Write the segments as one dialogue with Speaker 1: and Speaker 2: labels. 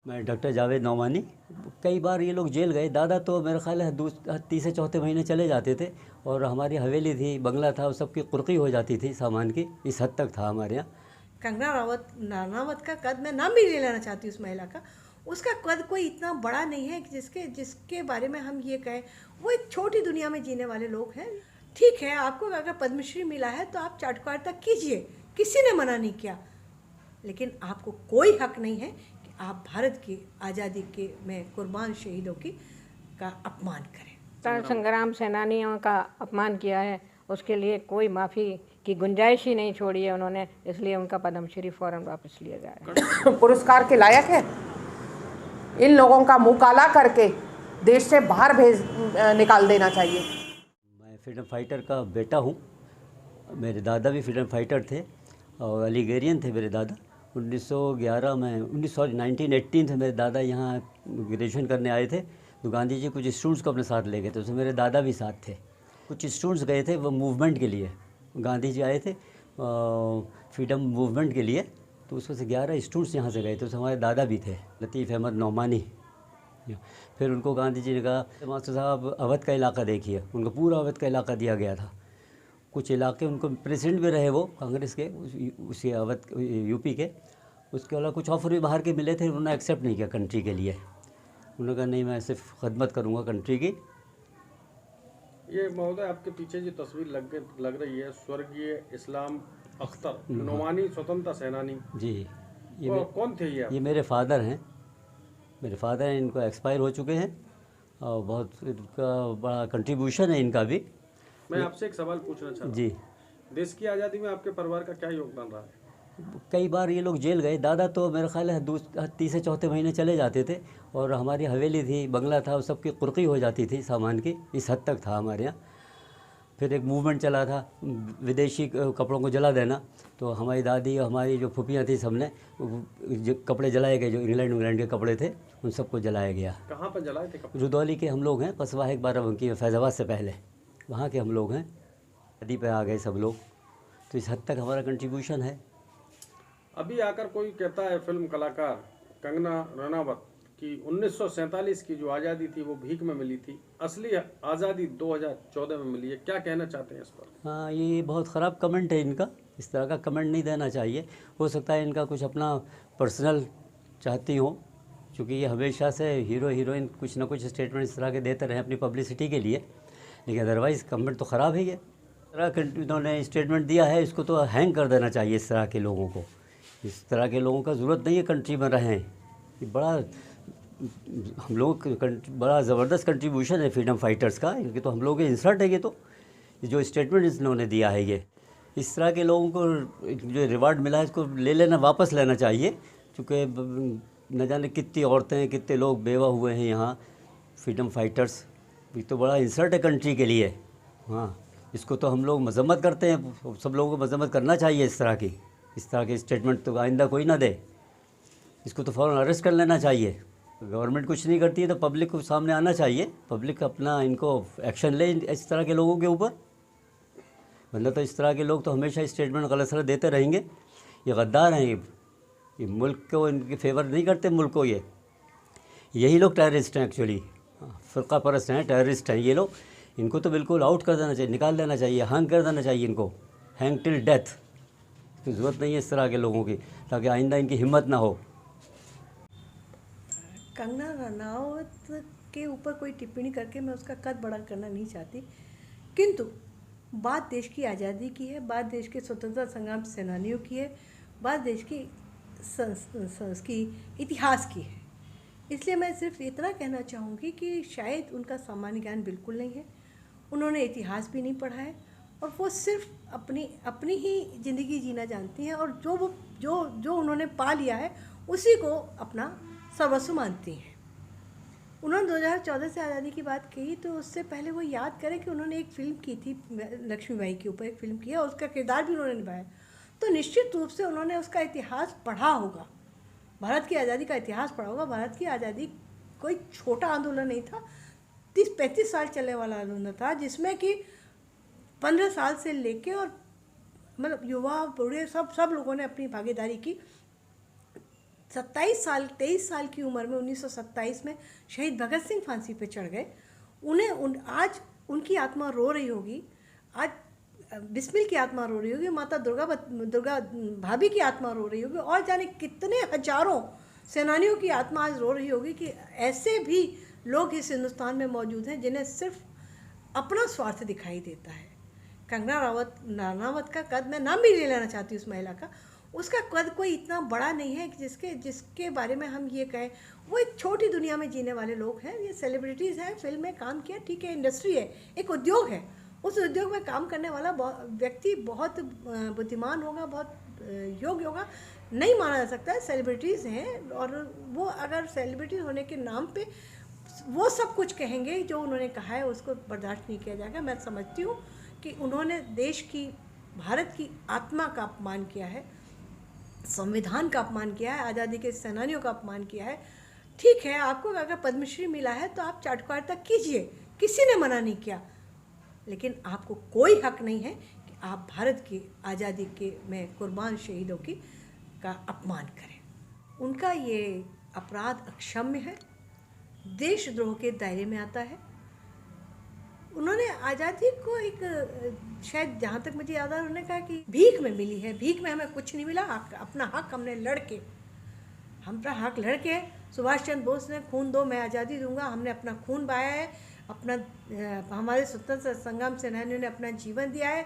Speaker 1: मैं डॉक्टर जावेद नौमानी। कई बार ये लोग जेल गए। दादा तो मेरा ख्याल है तीसरे चौथे महीने चले जाते थे, और हमारी हवेली थी, बंगला था, सबकी कुर्की हो जाती थी सामान की। इस हद तक था हमारे यहाँ।
Speaker 2: कंगना राणावत का कद, मैं नाम भी ले लेना चाहती हूँ उस महिला का। उसका कद कोई इतना बड़ा नहीं है कि जिसके बारे में हम ये कहें। वो एक छोटी दुनिया में जीने वाले लोग हैं। ठीक है, आपको अगर पद्मश्री मिला है तो आप चाटुकारिता कीजिए, किसी ने मना नहीं किया, लेकिन आपको कोई हक नहीं है कि आप भारत की आज़ादी के में कुर्बान शहीदों का अपमान करें।
Speaker 3: संग्राम सेनानियों का अपमान किया है, उसके लिए कोई माफ़ी की गुंजाइश ही नहीं छोड़ी है उन्होंने, इसलिए उनका पद्मश्री फौरन वापस लिया जाए।
Speaker 4: पुरस्कार के लायक है। इन लोगों का मुंह काला करके देश से बाहर निकाल देना चाहिए।
Speaker 1: मैं फ्रीडम फाइटर का बेटा हूँ। मेरे दादा भी फ्रीडम फाइटर थे और अलीगेरियन थे मेरे दादा। 1911 में 1918 थे मेरे दादा यहाँ ग्रेजुएशन करने आए थे, तो गांधी जी कुछ स्टूडेंट्स को अपने साथ ले गए थे। उसमें मेरे दादा भी साथ थे। कुछ स्टूडेंट्स गए थे वो मूवमेंट के लिए। गांधी जी आए थे फ्रीडम मूवमेंट के लिए, तो उसमें से 11 स्टूडेंट्स यहाँ से गए थे। उसमें हमारे दादा भी थे, लतीफ़ अहमद नौमानी। फिर उनको गांधी जी ने कहा, मास्टर साहब अवध का इलाका देखिए। उनको पूरा अवध का इलाका दिया गया था। कुछ इलाके उनको प्रेसिडेंट भी रहे वो कांग्रेस के, उसी अवध यूपी के। उसके अलावा कुछ ऑफर भी बाहर के मिले थे, उन्होंने एक्सेप्ट नहीं किया कंट्री के लिए। उन्होंने कहा नहीं, मैं सिर्फ खदमत करूँगा कंट्री की।
Speaker 5: ये महोदय आपके पीछे जो तस्वीर लग रही है, स्वर्गीय इस्लाम अख्तर नौमानी स्वतंत्रता सेनानी
Speaker 1: जी,
Speaker 5: कौन थे
Speaker 1: ये मेरे फादर हैं। मेरे फादर हैं, इनको एक्सपायर हो चुके हैं, और बहुत इनका बड़ा कंट्रीब्यूशन है इनका भी।
Speaker 5: मैं आपसे एक सवाल पूछना चाहता हूँ
Speaker 1: जी,
Speaker 5: देश की आज़ादी में आपके परिवार का क्या योगदान रहा है?
Speaker 1: कई बार ये लोग जेल गए। दादा तो मेरा ख्याल है तीसरे चौथे महीने चले जाते थे, और हमारी हवेली थी, बंगला था, सबकी कुर्की हो जाती थी सामान की। इस हद तक था हमारे यहाँ। फिर एक मूवमेंट चला था विदेशी कपड़ों को जला देना, तो हमारी दादी और हमारी जो फुफियाँ थी, सबने जो कपड़े जलाए गए, जो इंग्लैंड के कपड़े थे, उन सबको जलाया गया।
Speaker 5: कहाँ पर जलाए थे कपड़े?
Speaker 1: रुदौली के हम लोग हैं, कस्बा है बाराबंकी में, फैज़ाबाद से पहले, वहाँ के हम लोग हैं। नदी पे आ गए सब लोग। तो इस हद तक हमारा कंट्रीब्यूशन है।
Speaker 5: अभी आकर कोई कहता है फिल्म कलाकार कंगना रनावत की 1947 की जो आज़ादी थी वो भीख में मिली थी, असली आज़ादी 2014 में मिली है। क्या कहना चाहते हैं इस पर?
Speaker 1: हाँ, ये बहुत ख़राब कमेंट है इनका। इस तरह का कमेंट नहीं देना चाहिए। हो सकता है इनका कुछ अपना पर्सनल चाहती हो, क्योंकि ये हमेशा से हीरो हीरोइन कुछ ना कुछ स्टेटमेंट इस तरह के देते रहे अपनी पब्लिसिटी के लिए, लेकिन अदरवाइज़ कमेंट तो ख़राब है। ये इस तरह का इन्होंने स्टेटमेंट दिया है, इसको तो हैंग कर देना चाहिए। इस तरह के लोगों को, इस तरह के लोगों का ज़रूरत नहीं है कंट्री में रहें। ये बड़ा हम लोग बड़ा ज़बरदस्त कंट्रीब्यूशन है फ्रीडम फाइटर्स का। इनके तो हम लोग इंसल्ट है ये तो, जो स्टेटमेंट इन्होंने दिया है। ये इस तरह के लोगों को जो रिवार्ड मिला है, इसको ले लेना, वापस लेना चाहिए। क्योंकि न जाने कितनी औरतें, कितने लोग बेवा हुए हैं यहाँ फ्रीडम फाइटर्स। ये तो बड़ा इंसल्ट है कंट्री के लिए। हाँ, इसको तो हम लोग मजम्मत करते हैं, सब लोगों को मजम्मत करना चाहिए। इस तरह के स्टेटमेंट तो आइंदा कोई ना दे। इसको तो फ़ौरन अरेस्ट कर लेना चाहिए। गवर्नमेंट कुछ नहीं करती है तो पब्लिक को सामने आना चाहिए, पब्लिक अपना इनको एक्शन ले इस तरह के लोगों के ऊपर। वरना तो इस तरह के लोग तो हमेशा स्टेटमेंट गलत सलत देते रहेंगे। ये गद्दार हैं, ये मुल्क को इनके फेवर नहीं करते मुल्क को। यही लोग टेररिस्ट हैं एक्चुअली, फ़िरका परस्त हैं, टेररिस्ट हैं ये लोग। इनको तो बिल्कुल आउट कर देना चाहिए, निकाल देना चाहिए, हैंग कर देना चाहिए इनको, हैंग टिल डेथ। इसकी ज़रूरत नहीं है इस तरह के लोगों की, ताकि आइंदा इनकी हिम्मत ना हो।
Speaker 2: कंगना रनावत के ऊपर कोई टिप्पणी करके मैं उसका कद बड़ा करना नहीं चाहती, किंतु बात देश की आज़ादी की है, बात देश के स्वतंत्रता संग्राम सेनानियों की है, बात देश की इतिहास की है। इसलिए मैं सिर्फ इतना कहना चाहूँगी कि शायद उनका सामान्य ज्ञान बिल्कुल नहीं है, उन्होंने इतिहास भी नहीं पढ़ा है, और वो सिर्फ अपनी ही ज़िंदगी जीना जानती हैं, और जो उन्होंने पा लिया है उसी को अपना सर्वस्व मानती हैं। उन्होंने 2014 से आज़ादी की बात कही, तो उससे पहले वो याद करें कि उन्होंने एक फ़िल्म की थी, लक्ष्मीबाई के ऊपर एक फ़िल्म की है, और उसका किरदार भी उन्होंने निभाया। तो निश्चित रूप से उन्होंने उसका इतिहास पढ़ा होगा, भारत की आज़ादी का इतिहास पढ़ा होगा। भारत की आज़ादी कोई छोटा आंदोलन नहीं था, 30-35 साल चलने वाला आंदोलन था, जिसमें कि 15 साल से लेके और मतलब युवा बूढ़े सब लोगों ने अपनी भागीदारी की। 23 साल की उम्र में 1927 में शहीद भगत सिंह फांसी पे चढ़ गए। आज उनकी आत्मा रो रही होगी, आज बिस्मिल की आत्मा रो रही होगी, माता दुर्गा भाभी की आत्मा रो रही होगी, और जाने कितने हजारों सेनानियों की आत्मा आज रो रही होगी कि ऐसे भी लोग इस हिंदुस्तान में मौजूद हैं जिन्हें सिर्फ अपना स्वार्थ दिखाई देता है। कंगना रनावत का कद, मैं नाम भी ले लेना चाहती हूँ उस महिला का, उसका कद कोई इतना बड़ा नहीं है कि जिसके बारे में हम ये कहें। वो एक छोटी दुनिया में जीने वाले लोग हैं, ये सेलिब्रिटीज़ हैं, फिल्म में काम किया, ठीक है, इंडस्ट्री है, एक उद्योग है, उस उद्योग में काम करने वाला व्यक्ति बहुत बुद्धिमान होगा, बहुत योग्य होगा, नहीं माना जा सकता है। सेलिब्रिटीज़ हैं और वो अगर सेलिब्रिटी होने के नाम पे वो सब कुछ कहेंगे जो उन्होंने कहा है, उसको बर्दाश्त नहीं किया जाएगा। मैं समझती हूँ कि उन्होंने देश की, भारत की आत्मा का अपमान किया है, संविधान का अपमान किया है, आज़ादी के सेनानियों का अपमान किया है। ठीक है, आपको अगर पद्मश्री मिला है तो आप चाटुकारिता कीजिए, किसी ने मना नहीं किया, लेकिन आपको कोई हक नहीं है कि आप भारत की आज़ादी के में कुर्बान शहीदों का अपमान करें। उनका ये अपराध अक्षम्य है, देशद्रोह के दायरे में आता है। उन्होंने आज़ादी को एक, शायद जहाँ तक मुझे याद है, उन्होंने कहा कि भीख में मिली है, भीख में हमें कुछ नहीं मिला, अपना हक हमने लड़के, हमारा हक लड़के, सुभाष चंद्र बोस ने खून दो मैं आज़ादी दूंगा, हमने अपना खून बहाया है, अपना हमारे स्वतंत्रता संग्राम सेनानियों ने अपना जीवन दिया है,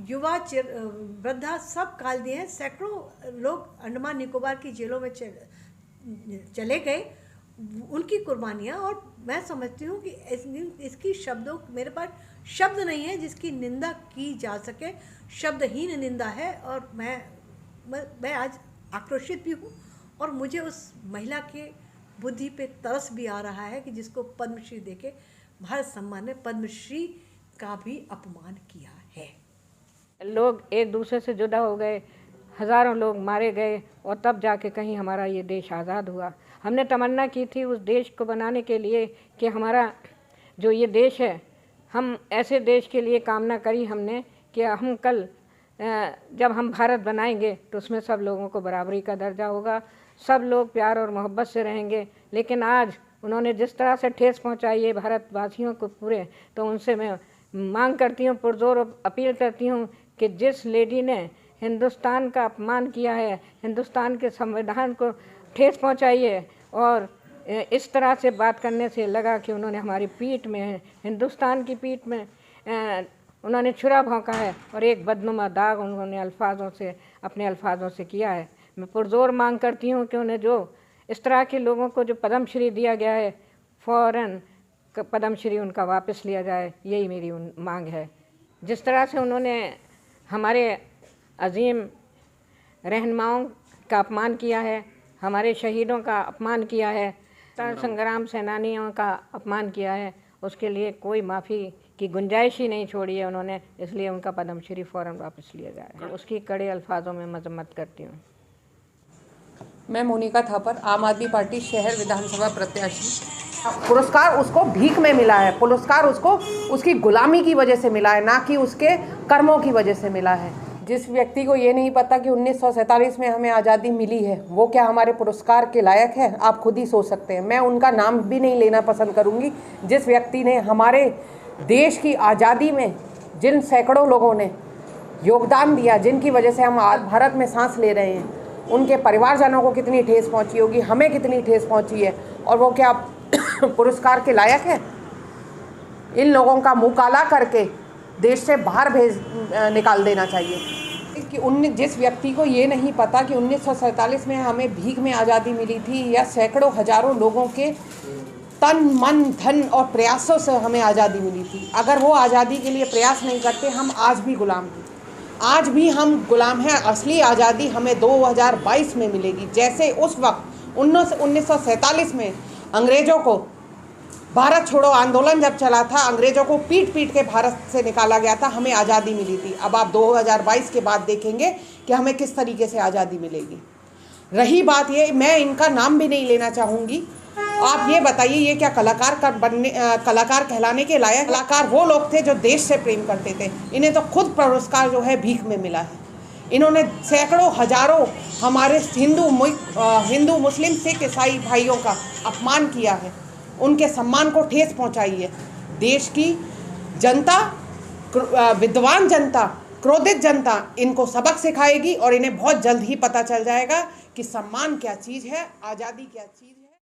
Speaker 2: युवा वृद्धा सब काल दिए हैं, सैकड़ों लोग अंडमान निकोबार की जेलों में चले गए, उनकी कुर्बानियाँ। और मैं समझती हूँ कि इसकी शब्दों, मेरे पास शब्द नहीं है जिसकी निंदा की जा सके, शब्दहीन निंदा है। और मैं आज आक्रोशित भी हूँ और मुझे उस महिला के बुद्धि पे तरस भी आ रहा है कि जिसको पद्मश्री देके भारत सम्मान ने पद्मश्री का भी अपमान किया है।
Speaker 3: लोग एक दूसरे से जुदा हो गए, हज़ारों लोग मारे गए और तब जाके कहीं हमारा ये देश आज़ाद हुआ। हमने तमन्ना की थी उस देश को बनाने के लिए कि हमारा जो ये देश है, हम ऐसे देश के लिए कामना करी हमने कि हम कल जब हम भारत बनाएंगे तो उसमें सब लोगों को बराबरी का दर्जा होगा, सब लोग प्यार और मोहब्बत से रहेंगे। लेकिन आज उन्होंने जिस तरह से ठेस पहुंचाई है भारतवासियों को पूरे, तो उनसे मैं मांग करती हूँ, पुरजोर अपील करती हूँ कि जिस लेडी ने हिंदुस्तान का अपमान किया है, हिंदुस्तान के संविधान को ठेस पहुंचाई है, और इस तरह से बात करने से लगा कि उन्होंने हमारी पीठ में, हिंदुस्तान की पीठ में उन्होंने छुरा भोंका है और एक बदनुमा दाग उन्होंने अपने अल्फाजों से किया है। मैं पुरजोर मांग करती हूँ कि उन्हें जो इस तरह के लोगों को जो पद्मश्री दिया गया है, फ़ौरन पद्मश्री उनका वापस लिया जाए, यही मेरी मांग है। जिस तरह से उन्होंने हमारे अजीम रहनुमाओं का अपमान किया है, हमारे शहीदों का अपमान किया है, संग्राम सेनानियों का अपमान किया है, उसके लिए कोई माफ़ी की गुंजाइश ही नहीं छोड़ी है उन्होंने, इसलिए उनका पद्मश्री फ़ौरन वापस लिया जाए। उसकी कड़े अल्फाजों में मजम्मत करती हूँ।
Speaker 4: मैं मोनिका थापर, आम आदमी पार्टी शहर विधानसभा प्रत्याशी। पुरस्कार उसको भीख में मिला है, पुरस्कार उसको उसकी गुलामी की वजह से मिला है, ना कि उसके कर्मों की वजह से मिला है। जिस व्यक्ति को ये नहीं पता कि 1947 में हमें आज़ादी मिली है, वो क्या हमारे पुरस्कार के लायक है, आप खुद ही सोच सकते हैं। मैं उनका नाम भी नहीं लेना पसंद करूँगी। जिस व्यक्ति ने हमारे देश की आज़ादी में जिन सैकड़ों लोगों ने योगदान दिया, जिनकी वजह से हम आज भारत में सांस ले रहे हैं, उनके परिवारजनों को कितनी ठेस पहुंची होगी, हमें कितनी ठेस पहुंची है, और वो क्या पुरस्कार के लायक है। इन लोगों का मुंह काला करके देश से बाहर निकाल देना चाहिए। कि जिस व्यक्ति को ये नहीं पता कि 1947 में हमें भीख में आज़ादी मिली थी, या सैकड़ों हजारों लोगों के तन मन धन और प्रयासों से हमें आज़ादी मिली थी, अगर वो आज़ादी के लिए प्रयास नहीं करते, हम आज भी गुलाम हैं। आज भी हम गुलाम हैं। असली आज़ादी हमें 2022 में मिलेगी। जैसे उस वक्त 1947 में अंग्रेज़ों को, भारत छोड़ो आंदोलन जब चला था, अंग्रेज़ों को पीट पीट के भारत से निकाला गया था, हमें आज़ादी मिली थी। अब आप 2022 के बाद देखेंगे कि हमें किस तरीके से आज़ादी मिलेगी। रही बात ये, मैं इनका नाम भी नहीं लेना चाहूँगी। आप ये बताइए, ये क्या कलाकार कहलाने के लायक? कलाकार वो लोग थे जो देश से प्रेम करते थे। इन्हें तो खुद पुरस्कार जो है भीख में मिला है। इन्होंने सैकड़ों हजारों हमारे हिंदू मुस्लिम सिख ईसाई भाइयों का अपमान किया है, उनके सम्मान को ठेस पहुंचाई है। देश की जनता, विद्वान जनता, क्रोधित जनता इनको सबक सिखाएगी और इन्हें बहुत जल्द ही पता चल जाएगा कि सम्मान क्या चीज़ है, आज़ादी क्या चीज़ है।